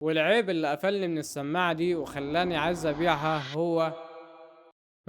والعيب اللي قفلني من السماعة دي وخلاني عايز ابيعها هو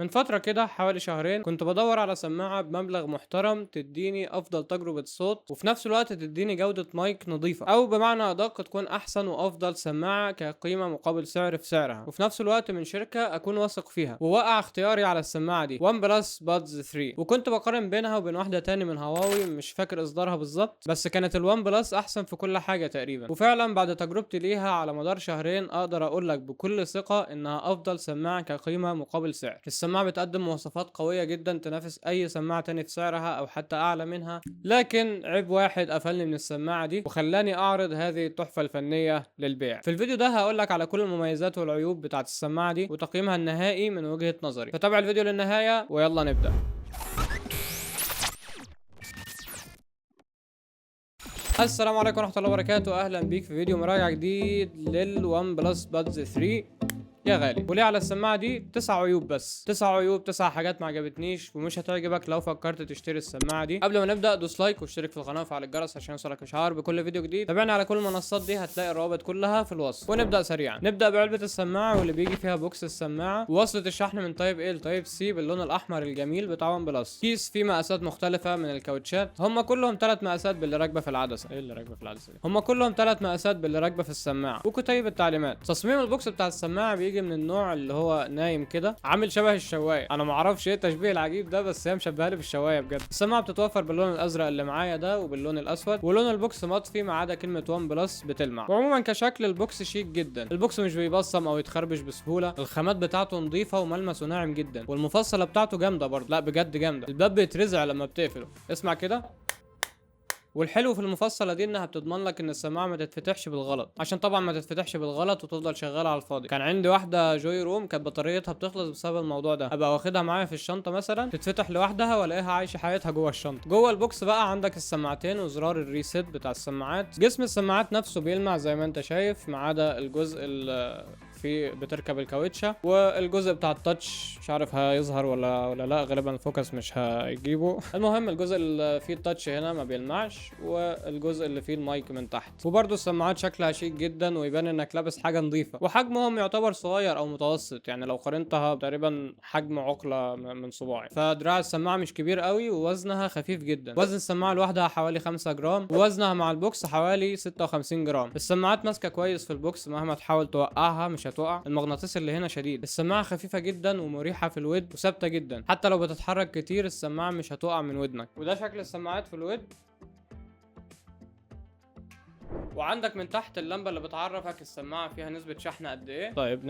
من فترة كده حوالي شهرين كنت بدور على سماعة بمبلغ محترم تديني أفضل تجربة صوت وفي نفس الوقت تديني جودة مايك نظيفة، أو بمعنى أدق تكون أحسن وأفضل سماعة كقيمة مقابل سعر في سعرها، وفي نفس الوقت من شركة أكون واثق فيها. ووقع اختياري على السماعة دي ون بلس بادز 3، وكنت بقارن بينها وبين واحدة تاني من هواوي مش فاكر إصدارها بالظبط، بس كانت الون بلس أحسن في كل حاجة تقريبا. وفعلا بعد تجربتي ليها على مدار شهرين أقدر أقول لك بكل ثقة إنها أفضل سماعة كقيمة مقابل سعر. السماعة بتقدم مواصفات قوية جدا تنافس أي سماعة تاني في سعرها أو حتى أعلى منها، لكن عيب واحد قفلني من السماعة دي وخلاني أعرض هذه التحفة الفنية للبيع. في الفيديو ده هقولك على كل المميزات والعيوب بتاعت السماعة دي وتقييمها النهائي من وجهة نظري، فتابع الفيديو للنهاية ويلا نبدأ. السلام عليكم ورحمة الله وبركاته، أهلا بيك في فيديو مراجعة جديد للون بلس بادز 3 يا غالي. وليه على السماعه دي 9 عيوب، بس 9 عيوب، 9 حاجات ما عجبتنيش ومش هتعجبك لو فكرت تشتري السماعه دي. قبل ما نبدا دوس لايك واشترك في القناه وفعل الجرس عشان يوصلك اشعار بكل فيديو جديد. تابعنا على كل المنصات دي، هتلاقي الروابط كلها في الوصف. ونبدا سريعا. نبدا بعلبه السماعه واللي بيجي فيها بوكس السماعه ووصله الشحن من تايب A لتايب C باللون الاحمر الجميل بتاع ون بلس. كيس فيه مقاسات مختلفه من الكاوتشات، هم كلهم 3 مقاسات باللي راكبه في العدسه. ايه اللي راكبه في العدسه دي؟ هم كلهم 3 مقاسات باللي راكبه في السماعه، وكتيب التعليمات. تصميم البوكس بتاع السماعه بيجي من النوع اللي هو نايم كده، عامل شبه الشوايه. انا ما اعرفش ايه التشبيه العجيب ده، بس هي مشبهه لي بالشوايه بجد. السماعه بتتوفر باللون الازرق اللي معايا ده وباللون الاسود، ولون البوكس مطفي ما عدا كلمه ون بلس بتلمع. وعموما كشكل البوكس شيك جدا، البوكس مش بيبصم او يتخربش بسهوله، الخامات بتاعته نظيفه وملمسه ناعم جدا، والمفصله بتاعته جامده برضه، لا بجد جامده. الباب بيترزع لما بتقفله، اسمع كده. والحلو في المفصله دي انها بتضمن لك ان السماعه ما تتفتحش بالغلط، عشان طبعا ما تتفتحش بالغلط وتفضل شغاله على الفاضي. كان عندي واحده جوي روم كانت بطاريتها بتخلص بسبب الموضوع ده، ابقى واخدها معايا في الشنطه مثلا تتفتح لوحدها والاقيها عايشه حياتها جوه الشنطه. جوه البوكس بقى عندك السماعتين وزرار الريسيت بتاع السماعات. جسم السماعات نفسه بيلمع زي ما انت شايف ما عدا الجزء في بتركب الكاوتشه، والجزء بتاع التاتش مش عارف هيظهر ولا لا، غالبا الفوكس مش هيجيبه. المهم الجزء اللي فيه التاتش هنا ما بيلمعش، والجزء اللي فيه المايك من تحت. وبرده السماعات شكلها شيك جدا ويبان انك لابس حاجه نظيفه، وحجمهم يعتبر صغير او متوسط، يعني لو قارنتها تقريبا حجم عقله من صباعي. فدراع السماعه مش كبير قوي، ووزنها خفيف جدا. وزن السماعه لوحدها حوالي 5 جرام، ووزنها مع البوكس حوالي 56 جرام. السماعات ماسكه كويس في البوكس، مهما تحاول توقعها مش هتقع، المغناطيس اللي هنا شديد. السماعه خفيفه جدا ومريحه في الود وثابته جدا، حتى لو بتتحرك كتير السماعه مش هتقع من ودنك. وده شكل السماعات في الود. وعندك من تحت اللمبه اللي بتعرفك السماعه فيها نسبه شحن قد ايه. طيب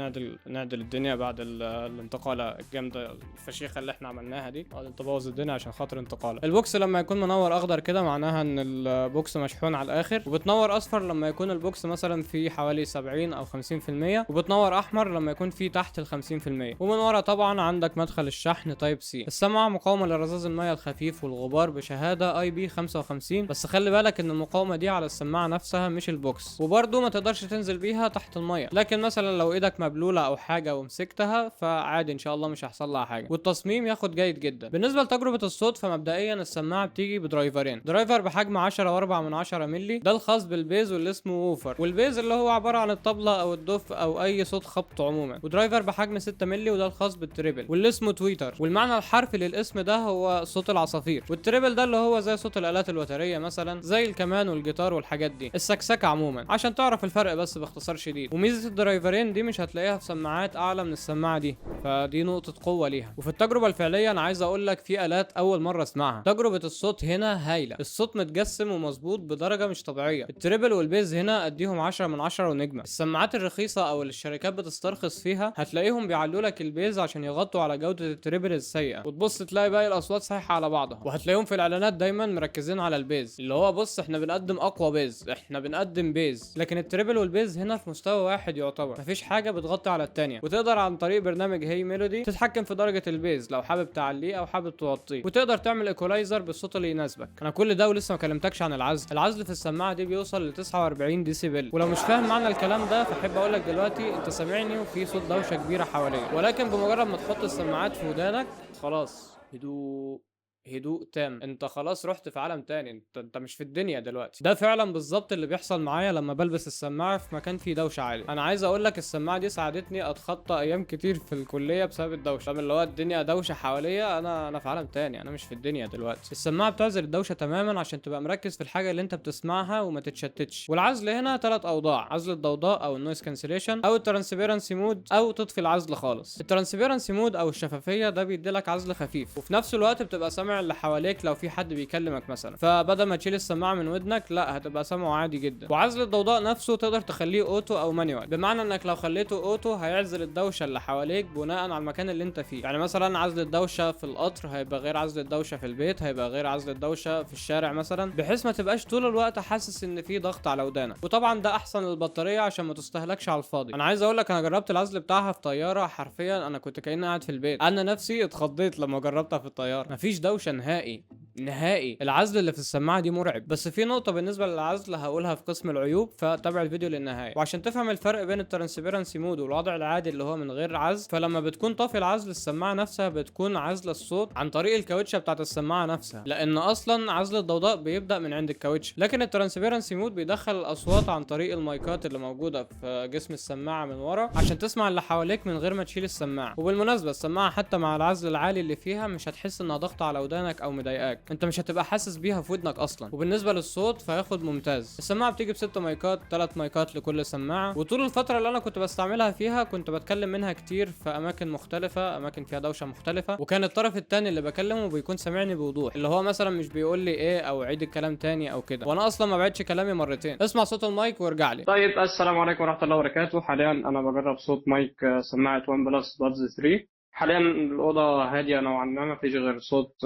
نعدل الدنيا بعد الانتقاله الجامده الفشيخه اللي احنا عملناها دي. قاعد تبوظ الدنيا عشان خاطر انتقاله. البوكس لما يكون منور اخضر كده معناها ان البوكس مشحون على الاخر، وبتنور اصفر لما يكون البوكس مثلا فيه حوالي 70 او 50%، وبتنور احمر لما يكون فيه تحت ال 50%. ومن ورا طبعا عندك مدخل الشحن تايب سي. السماعه مقاومه لرذاذ الميه الخفيف والغبار بشهاده اي بي 55، بس خلي بالك ان المقاومه دي على السماعه نفسها مش البوكس، وبرده ما تقدرش تنزل بيها تحت الميه. لكن مثلا لو ايدك مبلوله او حاجه ومسكتها فعادي ان شاء الله مش هيحصل لها حاجه. والتصميم ياخد جيد جدا. بالنسبه لتجربه الصوت فمبدئيا السماعه بتيجي بدرايفرين، درايفر بحجم 10.4 مللي ده الخاص بالبيز واللي اسمه ووفر، والبيز اللي هو عباره عن الطبله او الدف او اي صوت خبط عموما، ودرايفر بحجم 6 مللي وده الخاص بالتريبل واللي اسمه تويتر، والمعنى الحرفي للاسم ده هو صوت العصافير، والتريبل ده اللي هو زي صوت الالات الوتريه مثلا زي الكمان والجيتار والحاجات دي، السكسكه عموما، عشان تعرف الفرق بس باختصار شديد. وميزه الدرايفرين دي مش هتلاقيها في سماعات اعلى من السماعه دي، فدي نقطه قوه ليها. وفي التجربه الفعليه انا عايز اقول لك في الات اول مره اسمعها، تجربه الصوت هنا هايله، الصوت متجسم ومظبوط بدرجه مش طبيعيه. التريبل والبيز هنا اديهم 10 من 10 ونجمه. السماعات الرخيصه او اللي الشركات بتسترخص فيها هتلاقيهم بيعلوا لك البيز عشان يغطوا على جوده التريبل السيئه، وتبص تلاقي باقي الاصوات صحيحه على بعضها. وهتلاقيهم في الاعلانات دايما مركزين على البيز، اللي هو بص احنا بنقدم اقوى بيز، احنا بنقدم بيز، لكن التريبل والبيز هنا في مستوى واحد يعتبر، مفيش حاجه بتغطي على التانية. وتقدر عن طريق برنامج هي ميلودي تتحكم في درجه البيز لو حابب تعليه او حابب توطيه، وتقدر تعمل ايكولايزر بالصوت اللي يناسبك. انا كل ده ولسه ما كلمتكش عن العزل. العزل في السماعه دي بيوصل ل 49 ديسيبل، ولو مش فاهم معنى الكلام ده فاحب اقول لك دلوقتي انت سامعني وفي صوت دوشه كبيره حواليا، ولكن بمجرد ما تحط السماعات في ودانك خلاص هدوء هدوء تام، انت خلاص رحت في عالم تاني، انت مش في الدنيا دلوقتي. ده فعلا بالظبط اللي بيحصل معايا لما بلبس السماعه في مكان فيه دوشه عاليه. انا عايز اقول لك السماعه دي ساعدتني اتخطى ايام كتير في الكليه بسبب الدوشه، فاهم اللي هو الدنيا دوشه حواليا، انا في عالم تاني، انا مش في الدنيا دلوقتي. السماعه بتعزل الدوشه تماما عشان تبقى مركز في الحاجه اللي انت بتسمعها وما تتشتتش. والعزل هنا ثلاث اوضاع: عزل الضوضاء او النويز كانسليشن، او الترانسبيرنسي مود، او تطفي العزل خالص. الترانسبيرنسي مود او الشفافيه ده بيديلك عزل خفيف، وفي نفس الوقت بتبقى سامع اللي حواليك لو في حد بيكلمك مثلا، فبدل ما تشيل السماعه من ودنك لا هتبقى سامعه عادي جدا. وعزل الضوضاء نفسه تقدر تخليه اوتو او مانيوال، بمعنى انك لو خليته اوتو هيعزل الدوشه اللي حواليك بناء على المكان اللي انت فيه. يعني مثلا عزل الدوشه في القطر هيبقى غير عزل الدوشه في البيت، هيبقى غير عزل الدوشه في الشارع مثلا، بحيث ما تبقاش طول الوقت حاسس ان في ضغط على ودانك. وطبعا ده احسن للبطاريه عشان ما تستهلكش على الفاضي. انا عايز اقول لك انا جربت العزل بتاعها في طياره، حرفيا انا كنت كاني قاعد في البيت، انا نفسي اتخضيت لما جربتها في الطياره. مفيش دوشه نهائي نهائي. العزل اللي في السماعه دي مرعب. بس في نقطه بالنسبه للعزل هقولها في قسم العيوب، فتابع الفيديو للنهايه. وعشان تفهم الفرق بين الترانسبيرنسي مود والوضع العادي اللي هو من غير عزل، فلما بتكون طافي العزل السماعه نفسها بتكون عازله الصوت عن طريق الكاوتشه بتاعت السماعه نفسها، لان اصلا عزل الضوضاء بيبدا من عند الكاوتش. لكن الترانسبيرنسي مود بيدخل الاصوات عن طريق المايكات اللي موجوده في جسم السماعه من ورا عشان تسمع اللي حواليك من غير ما تشيل السماعه. وبالمناسبه السماعه حتى مع العزل العالي اللي فيها مش هتحس انها ضغط على ودانك او مضايقاك، انت مش هتبقى حاسس بيها في ودنك اصلا. وبالنسبه للصوت فياخد ممتاز. السماعه بتيجي بست مايكات، 3 مايكات لكل سماعه. وطول الفتره اللي انا كنت بستعملها فيها كنت بتكلم منها كتير في اماكن مختلفه، اماكن فيها دوشه مختلفه، وكان الطرف التاني اللي بكلمه بيكون سامعني بوضوح، اللي هو مثلا مش بيقول لي ايه او عيد الكلام تاني او كده، وانا اصلا ما بعدش كلامي مرتين. اسمع صوت المايك وارجع لي. طيب السلام عليكم ورحمه الله وبركاته. حاليا انا بجرب صوت مايك سماعه ون بلس بادز 3. حاليا الأوضة هادية نوعا ما، ما فيش غير صوت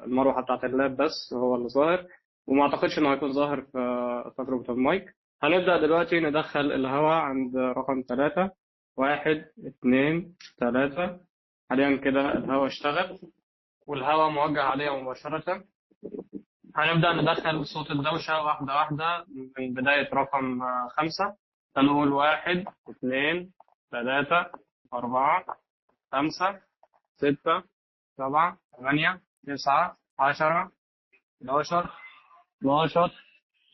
المروحة بتاعة اللاب بس هو اللي ظاهر، وما أعتقدش إنه هيكون ظاهر في تجربة المايك. هنبدأ دلوقتي ندخل الهواء عند رقم 3. 1 2 3. حاليا كده الهواء اشتغل والهواء موجه عليا مباشرة. هنبدأ ندخل صوت الدوشة واحدة واحدة من بداية رقم 5. هنقول 1 2 3 4 5 6 7 8 9 10 11 12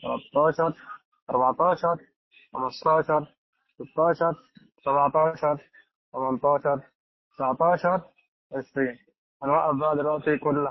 13 14 15 16 17 18 19 20. هنوقف بقى دلوقتي كل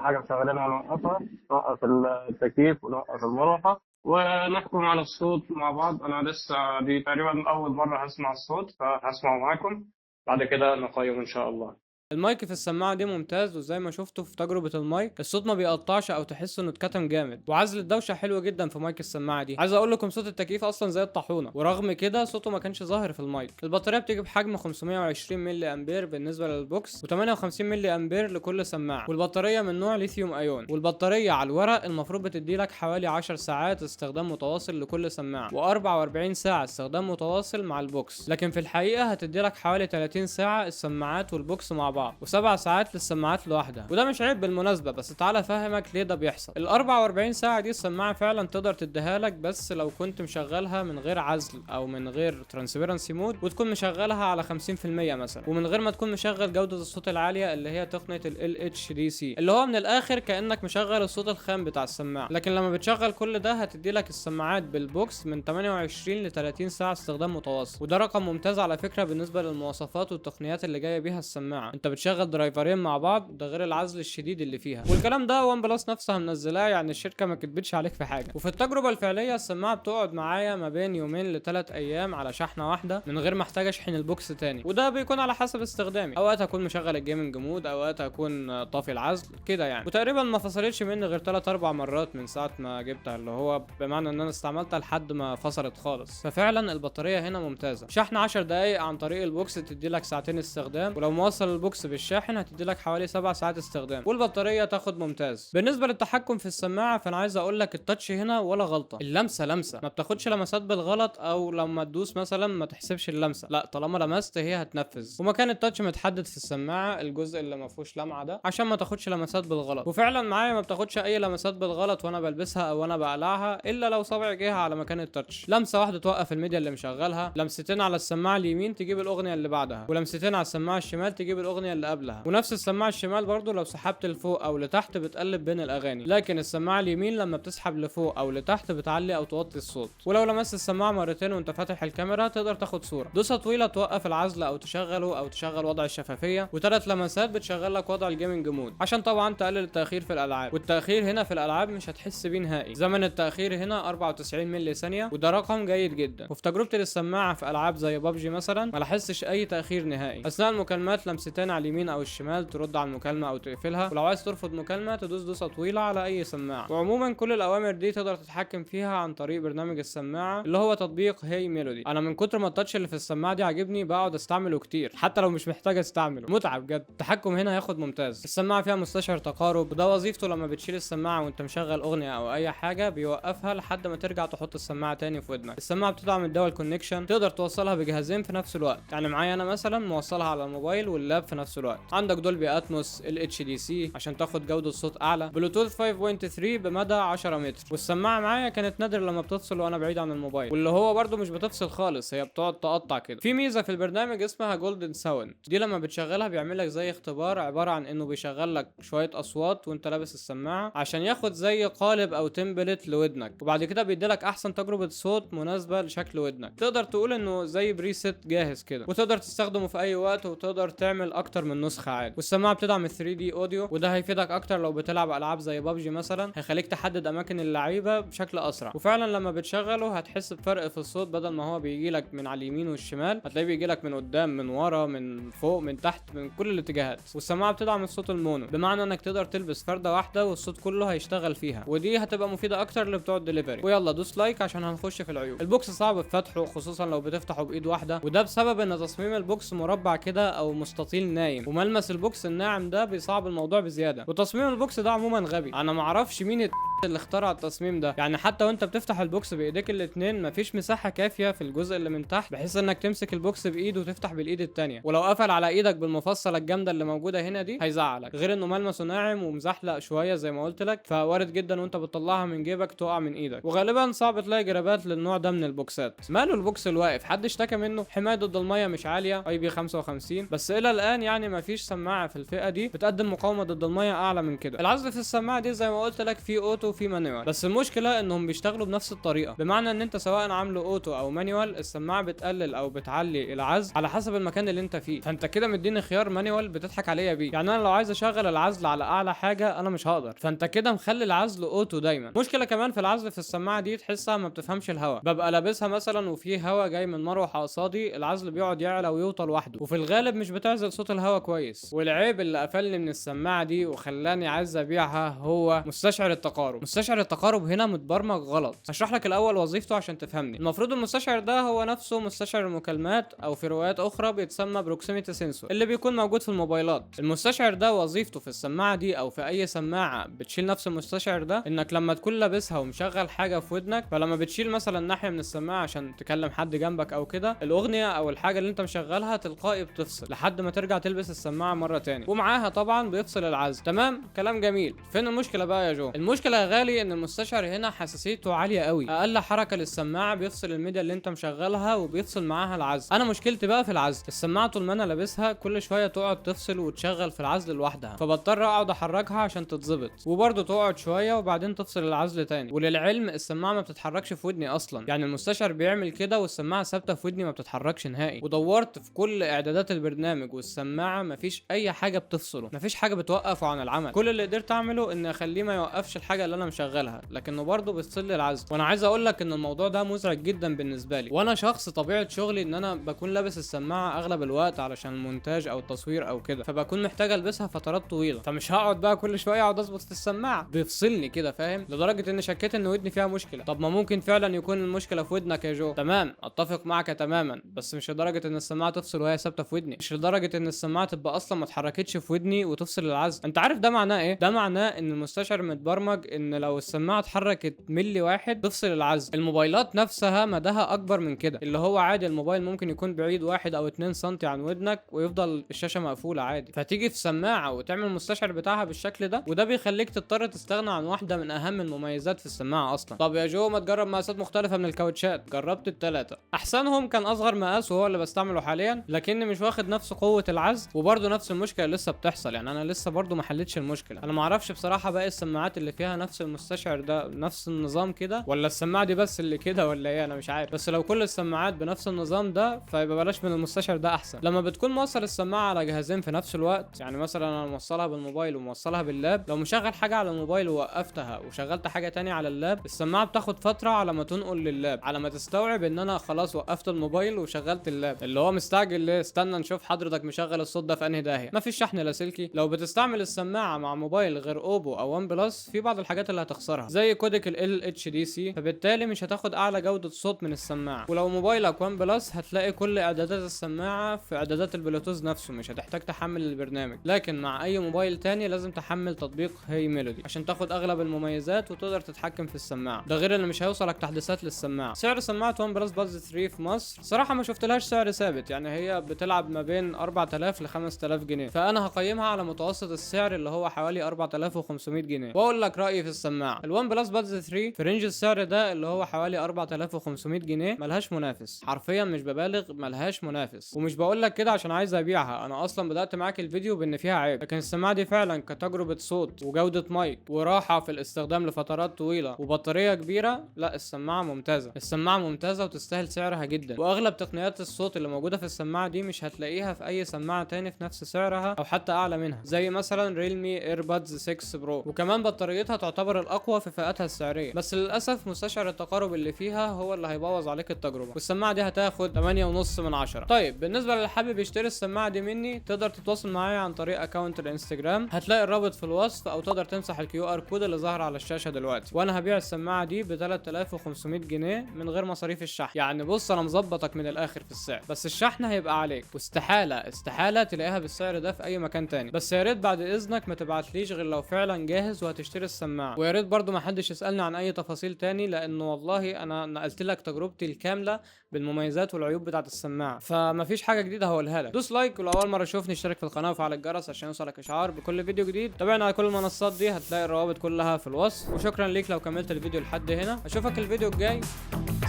حاجة مشغلينها نوقفها، نوقف التكييف ونوقف المروحة ونحكم على الصوت مع بعض. أنا لسه دي تقريبا أول مرة هسمع الصوت، فهسمعه معاكم بعد كده نقيم إن شاء الله. المايك في السماعه دي ممتاز، وزي ما شفتوا في تجربه المايك الصوت ما بيقطعش او تحس انه اتكتم جامد، وعزل الدوشه حلو جدا في مايك السماعه دي. عايز اقول لكم صوت التكييف اصلا زي الطاحونه، ورغم كده صوته ما كانش ظاهر في المايك. البطاريه بتيجي بحجم 520 ملي امبير بالنسبه للبوكس، و58 ملي امبير لكل سماعه، والبطاريه من نوع ليثيوم ايون. والبطاريه على الورق المفروض بتدي لك حوالي 10 ساعات استخدام متواصل لكل سماعه، و44 ساعه استخدام متواصل مع البوكس، لكن في الحقيقه هتدي لك حوالي 30 ساعه السماعات والبوكس مع بعض، و7 ساعات للسماعات لوحدها. وده مش عيب بالمناسبه، بس تعالى افهمك ليه ده بيحصل. ال 44 ساعه دي السماعه فعلا تقدر تديها لك، بس لو كنت مشغلها من غير عزل او من غير ترانسبيرنسي مود، وتكون مشغلها على 50% مثلا، ومن غير ما تكون مشغل جوده الصوت العاليه اللي هي تقنيه ال HDC، اللي هو من الاخر كانك مشغل الصوت الخام بتاع السماعه. لكن لما بتشغل كل ده هتدي لك السماعات بالبوكس من 28 ل 30 ساعه استخدام متواصل، وده رقم ممتاز على فكره بالنسبه للمواصفات والتقنيات اللي جايه بيها السماعه. انت بتشغل درايفرين مع بعض، ده غير العزل الشديد اللي فيها، والكلام ده ون بلس نفسها منزلاه، يعني الشركه ما كدبتش عليك في حاجه. وفي التجربه الفعليه السماعه بتقعد معايا ما بين يومين ل3 ايام على شحنه واحده من غير ما احتاج اشحن البوكس تاني، وده بيكون على حسب استخدامي. اوقات اكون مشغل الجيمنج مود، اوقات اكون طافي العزل كده يعني. وتقريبا ما فصلتش مني غير 3 4 مرات من ساعه ما جبتها، اللي هو بمعنى ان انا استعملتها لحد ما فصلت خالص. ففعلا البطاريه هنا ممتازه. شحن 10 دقائق عن طريق البوكس تدي لك ساعتين استخدام، ولو موصل البوكس بالشاحن هتدي لك حوالي 7 ساعات استخدام، والبطاريه تاخد ممتاز. بالنسبه للتحكم في السماعه فانا عايز اقول لك التاتش هنا ولا غلطه، اللمسه لمسه، ما بتاخدش لمسات بالغلط، او لما تدوس مثلا ما تحسبش اللمسه، لا طالما لمست هي هتنفذ. ومكان التاتش متحدد في السماعه، الجزء اللي ما فيهوش لمعه ده عشان ما تاخدش لمسات بالغلط، وفعلا معايا ما بتاخدش اي لمسات بالغلط وانا بلبسها او وانا بقلعها، الا لو صابعي جه على مكان التاتش. لمسه واحده توقف الميديا اللي مشغلها، لمستين على السماعه اليمين تجيب الاغنيه اللي بعدها، ولمستين على السماعه الشمال تجيب الاغنيه الاغنيه اللي قبلها. ونفس السماعه الشمال برضو لو سحبت لفوق او لتحت بتقلب بين الاغاني، لكن السماعه اليمين لما بتسحب لفوق او لتحت بتعلي او توطي الصوت. ولو لمست السماعه مرتين وانت فاتح الكاميرا تقدر تاخد صوره. دوسه طويله توقف العزل او تشغله او تشغل وضع الشفافيه، وثلاث لمسات بتشغل لك وضع الجيمنج مود عشان طبعا تقلل التاخير في الالعاب. والتاخير هنا في الالعاب مش هتحس بيه نهائي. زمن التاخير هنا 94 ملي ثانيه، وده رقم جيد جدا. وفي تجربتي للسماعه في العاب زي بابجي مثلا ما لاحظتش اي تاخير نهائي. اثناء المكالمات لمستين على اليمين او الشمال ترد على المكالمه او تقفلها، ولو عايز ترفض مكالمه تدوس دوسه طويله على اي سماعه. وعموما كل الاوامر دي تقدر تتحكم فيها عن طريق برنامج السماعه اللي هو تطبيق هي ميلودي. انا من كتر ما التاتش اللي في السماعه دي عاجبني بقعد استعمله كتير حتى لو مش محتاج استعمله، متعه بجد. التحكم هنا هياخد ممتاز. السماعه فيها مستشعر تقارب، وده وظيفته لما بتشيل السماعه وانت مشغل اغنيه او اي حاجه بيوقفها لحد ما ترجع تحط السماعه تاني في ودنك. السماعه بتدعم الدول كونكشن، تقدر توصلها بجهازين في نفس الوقت. يعني معايا انا مثلا موصلها على الموبايل واللاب في نفس الوقت. عندك دولبي اتموس، الاتش دي سي عشان تاخد جوده صوت اعلى، بلوتوث 5.3 بمدى 10 متر. والسماعه معايا كانت نادر لما بتفصل وانا بعيد عن الموبايل، واللي هو برده مش بتفصل خالص، هي بتقعد تقطع كده. في ميزه في البرنامج اسمها جولدن ساوند، دي لما بتشغلها بيعمل لك زي اختبار عباره عن انه بيشغل لك شويه اصوات وانت لابس السماعه عشان ياخد زي قالب او تمبلت لودنك، وبعد كده بيديلك احسن تجربه صوت مناسبه لشكل ودنك. تقدر تقول انه زي بريست جاهز كده، وتقدر تستخدمه في اي وقت، وتقدر تعمل اكتر من نسخه عادي. والسماعه بتدعم ال 3 دي اوديو، وده هيفيدك اكتر لو بتلعب العاب زي بابجي مثلا، هيخليك تحدد اماكن اللعيبه بشكل اسرع. وفعلا لما بتشغله هتحس بفرق في الصوت، بدل ما هو بيجي لك من على اليمين والشمال هتلاقيه بيجي لك من قدام، من ورا، من فوق، من تحت، من كل الاتجاهات. والسماعه بتدعم الصوت المونو، بمعنى انك تقدر تلبس فرده واحده والصوت كله هيشتغل فيها، ودي هتبقى مفيده اكتر لبتوع الدليفري. ويلا دوس لايك عشان هنخش في العيوب. البوكس صعب في فتحه خصوصا لو بتفتحه بايد واحده، وده بسبب ان تصميم البوكس مربع كده او مستطيل نايم، وملمس البوكس الناعم ده بيصعب الموضوع بزياده. وتصميم البوكس ده عموما غبي، انا معرفش مين اللي اخترع التصميم ده. يعني حتى وانت بتفتح البوكس بايديك الاتنين مفيش مساحه كافيه في الجزء اللي من تحت بحيث انك تمسك البوكس بايد وتفتح بالايد التانيه، ولو قفل على ايدك بالمفصله الجامده اللي موجوده هنا دي هيزعلك. غير انه ملمسه ناعم ومزحلق شويه زي ما قلت لك، فوارد جدا وانت بتطلعها من جيبك تقع من ايدك. وغالبا صعب تلاقي جرابات للنوع ده من البوكسات. ماله البوكس الواقف؟ حد اشتكى منه؟ حمايه ضد الميه مش عاليه، اي بي 55 بس الى الان يعني مفيش سماعه في الفئه دي بتقدم مقاومه ضد الميه اعلى من كده. العزل في السماعه دي زي ما قلت لك في اوتو وفي مانيوال، بس المشكله انهم بيشتغلوا بنفس الطريقه، بمعنى ان انت سواء عامله اوتو او مانيوال السماعه بتقلل او بتعلي العزل على حسب المكان اللي انت فيه. فانت كده مديني خيار مانيوال بتضحك عليا بيه. يعني انا لو عايز اشغل العزل على اعلى حاجه انا مش هقدر، فانت كده مخلي العزل اوتو دايما. مشكله كمان في العزل في السماعه دي تحسها ما بتفهمش الهواء. ببقى لابسها مثلا وفي هواء جاي من مروحه قصادي، العزل بيقعد يعلى ويوطى لوحده، وفي الغالب مش بتعزل صوت الهواء كويس. والعيب اللي قفلني من السماعه دي وخلاني عايز ابيعها هو مستشعر التقارب. مستشعر التقارب هنا متبرمج غلط. هشرح لك الاول وظيفته عشان تفهمني. المفروض المستشعر ده هو نفسه مستشعر المكالمات، او في روايات اخرى بيتسمى بروكسيميتي سنسور، اللي بيكون موجود في الموبايلات. المستشعر ده وظيفته في السماعه دي او في اي سماعه بتشيل نفس المستشعر ده، انك لما تكون لابسها ومشغل حاجه في ودنك، فلما بتشيل مثلا ناحيه من السماعه عشان تكلم حد جنبك او كده، الاغنيه او الحاجه اللي انت مشغلها تلقائي بتفصل لحد ما ترجع تلبس السماعه مره تاني، ومعاها طبعا بيفصل العزل. تمام، كلام جميل. فين المشكله بقى يا جو؟ المشكله يا غالي ان المستشعر هنا حساسيته عاليه قوي، اقل حركه للسماعه بيفصل الميديا اللي انت مشغلها وبيفصل معاها العزل. انا مشكلتي بقى في العزل، السماعه طول ما انا لابسها كل شويه تقعد تفصل وتشغل في العزل لوحدها، فبضطر اقعد احركها عشان تتظبط، وبرده تقعد شويه وبعدين تفصل العزل تاني. وللعلم السماعه ما بتتحركش في ودني اصلا، يعني المستشعر بيعمل كده والسماعه ثابته في ودني ما بتتحركش نهائي. ودورت في كل اعدادات البرنامج والسماعه مفيش اي حاجه بتفصله، مفيش حاجه بتوقفه عن العمل. كل اللي قدرت اعمله ان اخليه ما يوقفش الحاجه اللي انا مشغلها، لكنه برده بيفصل لي العزل. وانا عايز اقول لك ان الموضوع ده مزعج جدا بالنسبه لي، وانا شخص طبيعه شغلي ان انا بكون لابس السماعه اغلب الوقت علشان المونتاج او التصوير او كده، فبكون محتاج البسها فترات طويله، فمش هقعد بقى كل شويه اقعد اظبط في السماعه، بيفصلني كده فاهم، لدرجه ان شكيت ان ودني فيها مشكله. طب ما ممكن فعلا يكون المشكله في ودنك يا جو. تمام، اتفق معك تماما، بس مش لدرجه ان السماعه تفصل وهي ثابته في ودني، مش لدرجه ان السماعه تبقى اصلا ما اتحركتش في ودني وتفصل العزل. انت عارف ده معناه ايه؟ ده معناه ان المستشعر متبرمج ان لو السماعه اتحركت ملي واحد تفصل العزل. الموبايلات نفسها مداها اكبر من كده، اللي هو عادي الموبايل ممكن يكون بعيد 1 أو 2 سنتي عن ودنك ويفضل الشاشه مقفوله عادي، فتيجي في سماعه وتعمل المستشعر بتاعها بالشكل ده، وده بيخليك تضطر تستغنى عن واحده من اهم المميزات في السماعه اصلا. طب يا جو ما تجرب مقاسات مختلفه من الكاوتشات؟ جربت الثلاثه، احسنهم كان اصغر مقاس وهو اللي بستعمله حاليا، لكني مش واخد نفس قوه العزل، وبرده نفس المشكله لسه بتحصل. يعني انا لسه برده ما حلتش المشكله. انا ما اعرفش بصراحه باقي السماعات اللي فيها نفس المستشعر ده نفس النظام كده، ولا السماعه دي بس اللي كده ولا ايه، انا مش عارف. بس لو كل السماعات بنفس النظام ده فيبقى بلاش من المستشعر ده احسن. لما بتكون موصل السماعه على جهازين في نفس الوقت، يعني مثلا انا موصلها بالموبايل وموصلها باللاب، لو مشغل حاجه على الموبايل ووقفتها وشغلت حاجه تانية على اللاب، السماعه بتاخد فتره على ما تنقل لللاب، على ما تستوعب ان انا خلاص وقفت الموبايل وشغلت اللاب. اللي هو مستعجل ليه؟ استنى نشوف حضرتك مشغل الصوت ده في انهي داهيه. مفيش شحن لاسلكي. لو بتستعمل السماعه مع موبايل غير اوبو او ون بلس، في بعض الحاجات اللي هتخسرها زي كوديك ال اتش دي سي، فبالتالي مش هتاخد اعلى جوده صوت من السماعه. ولو موبايلك ون بلس هتلاقي كل اعدادات السماعه في اعدادات البلوتوث نفسه، مش هتحتاج تحمل البرنامج. لكن مع اي موبايل تاني لازم تحمل تطبيق هي ميلودي عشان تاخد اغلب المميزات وتقدر تتحكم في السماعه. ده غير ان مش هيوصلك تحديثات للسماعه. سعر سماعه ون بلس بادز 3 في مصر صراحه ما شفتلهاش سعر ثابت، يعني هي بتلعب ما بين 4000 ل 5000 جنيه، فانا هقيمها على متوسط السعر اللي هو حوالي 4500 جنيه. واقول لك رايي في السماعه. الون بلس بادز 3 في رينج السعر ده اللي هو حوالي 4500 جنيه ملهاش منافس، حرفيا مش ببالغ، ملهاش منافس. ومش بقول لك كده عشان عايز ابيعها، انا اصلا بدات معاك الفيديو بان فيها عيب، لكن السماعه دي فعلا كتجربه صوت وجوده مايك وراحه في الاستخدام لفترات طويله وبطاريه كبيره، لا السماعه ممتازه. السماعه ممتازه وتستاهل سعرها جدا، واغلب تقنيات الصوت اللي موجوده في السماعه دي مش هتلاقيها في اي سماعه تاني في نفس سعرها او حتى اعلى منها، زي مثلا ريلمي ايربادز 6 برو. وكمان بطاريتها تعتبر الاقوى في فئاتها السعريه، بس للاسف مستشعر التقارب اللي فيها هو اللي هيبوظ عليك التجربه، والسماعه دي هتاخد 8.5 من 10. طيب بالنسبه للي حابب يشتري السماعه دي مني، تقدر تتواصل معايا عن طريق اكونت الانستجرام، هتلاقي الرابط في الوصف، او تقدر تمسح الكيو ار كود اللي ظاهر على الشاشه دلوقتي. وانا هبيع السماعه دي ب 3500 جنيه من غير مصاريف الشحن. يعني بص انا مظبطك من الاخر في السعر، بس الشحن هيبقى عليك، واستحاله تلاقيها بالسعر ده في اي مكان تاني. بس يا ريت بعد اذنك ما تبعتليش غير لو فعلا جاهز وهتشتري السماعه. ويا ريت برضو ما حدش يسالني عن اي تفاصيل تاني، لانه والله انا نقلت لك تجربتي الكامله بالمميزات والعيوب بتاعه السماعه، فمفيش حاجه جديده هقولها لك. دوس لايك، ولو اول مره تشوفني اشترك في القناه وفعل الجرس عشان يوصلك اشعار بكل فيديو جديد. تابعنا على كل المنصات دي، هتلاقي الروابط كلها في الوصف. وشكرا ليك لو كملت الفيديو لحد هنا، اشوفك الفيديو الجاي،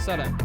سلام.